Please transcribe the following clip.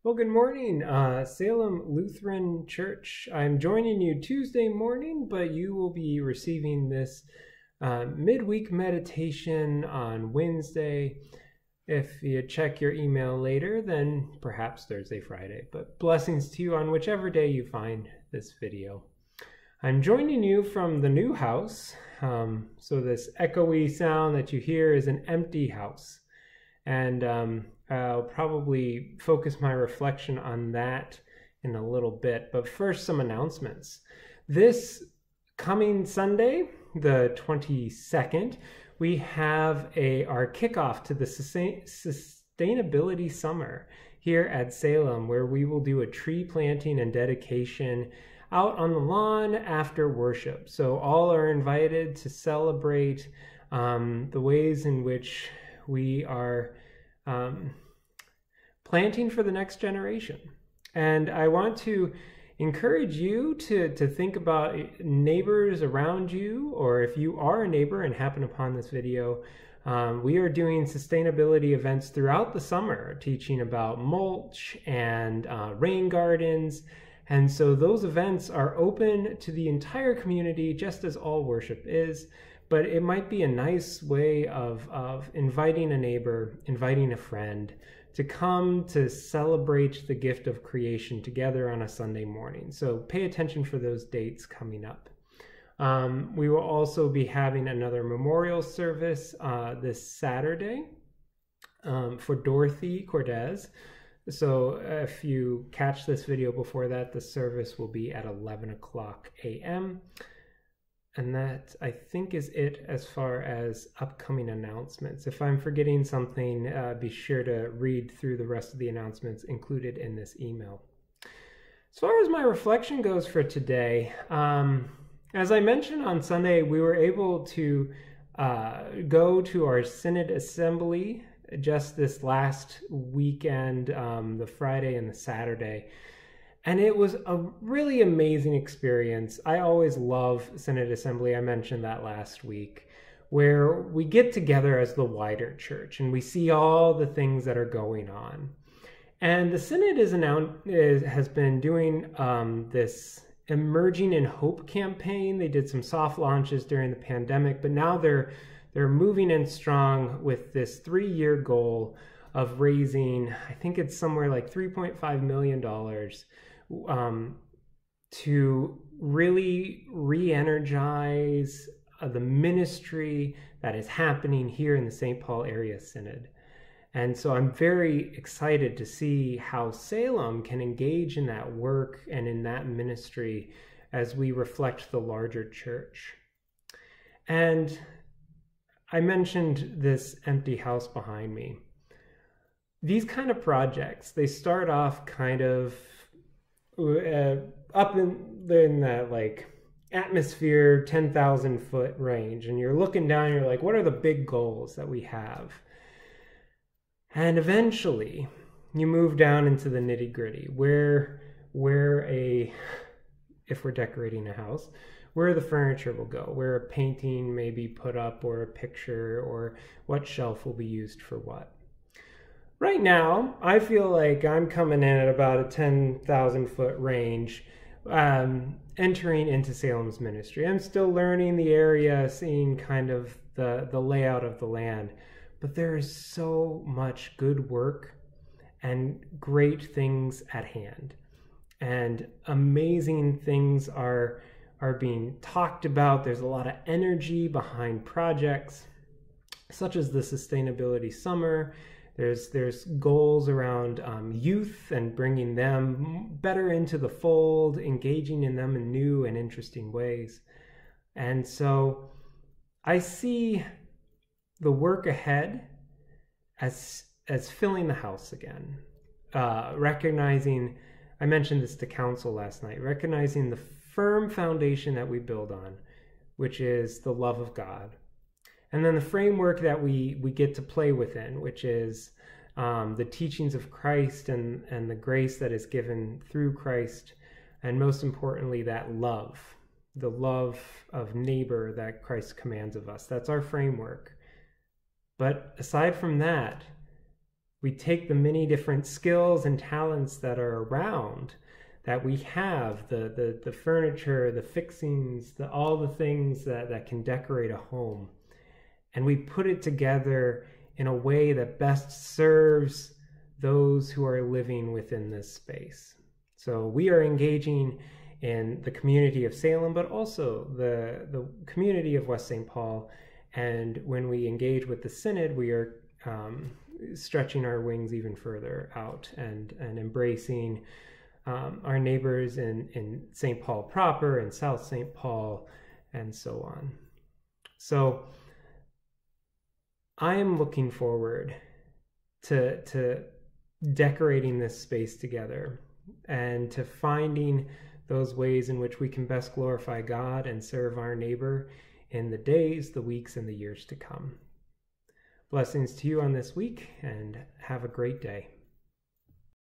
Well, good morning, Salem Lutheran Church. I'm joining you Tuesday morning, but you will be receiving this midweek meditation on Wednesday. If you check your email later, then perhaps Thursday, Friday. But blessings to you on whichever day you find this video. I'm joining you from the new house. So this echoey sound that you hear is an empty house. And I'll probably focus my reflection on that in a little bit. But first, some announcements. This coming Sunday, the 22nd, we have our kickoff to the Sustainability Summer here at Salem, where we will do a tree planting and dedication out on the lawn after worship. So all are invited to celebrate the ways in which we are planting for the next generation. And I want to encourage you to think about neighbors around you, or if you are a neighbor and happen upon this video, we are doing sustainability events throughout the summer, teaching about mulch and rain gardens. And so those events are open to the entire community, just as all worship is. But it might be a nice way of inviting a neighbor, inviting a friend to come to celebrate the gift of creation together on a Sunday morning. So pay attention for those dates coming up. We will also be having another memorial service this Saturday for Dorothy Cortez. So if you catch this video before that, the service will be at 11 o'clock a.m. And that, I think, is it as far as upcoming announcements. If I'm forgetting something, be sure to read through the rest of the announcements included in this email. As far as my reflection goes for today, as I mentioned on Sunday, we were able to go to our Synod Assembly just this last weekend, the Friday and the Saturday. And it was a really amazing experience. I always love Synod Assembly. I mentioned that last week, where we get together as the wider church and we see all the things that are going on. And the Synod has been doing this Emerging in Hope campaign. They did some soft launches during the pandemic, but now they're moving in strong with this 3-year goal of raising, I think it's somewhere like $3.5 million to really re-energize the ministry that is happening here in the St. Paul Area Synod. And so I'm very excited to see how Salem can engage in that work and in that ministry as we reflect the larger church. And I mentioned this empty house behind me. These kind of projects, they start off kind of up in that like atmosphere 10,000 foot range, and you're looking down and you're like, what are the big goals that we have? And eventually you move down into the nitty gritty, where if we're decorating a house, where the furniture will go, where a painting may be put up, or a picture, or what shelf will be used for what. Right now, I feel like I'm coming in at about a 10,000 foot range, entering into Salem's ministry. I'm still learning the area, seeing kind of the layout of the land, but there is so much good work and great things at hand. And amazing things are being talked about. There's a lot of energy behind projects, such as the Sustainability Summer. There's goals around youth and bringing them better into the fold, engaging in them in new and interesting ways. And so I see the work ahead as filling the house again, recognizing, I mentioned this to council last night, recognizing the firm foundation that we build on, which is the love of God. And then the framework that we get to play within, which is the teachings of Christ and the grace that is given through Christ, and most importantly, that love, the love of neighbor that Christ commands of us. That's our framework. But aside from that, we take the many different skills and talents that are around, that we have, the furniture, the fixings, all the things that can decorate a home, and we put it together in a way that best serves those who are living within this space. So we are engaging in the community of Salem, but also the community of West St. Paul. And when we engage with the Synod, we are stretching our wings even further out and embracing our neighbors in St. Paul proper and South St. Paul and so on. So I am looking forward to decorating this space together and to finding those ways in which we can best glorify God and serve our neighbor in the days, the weeks, and the years to come. Blessings to you on this week, and have a great day.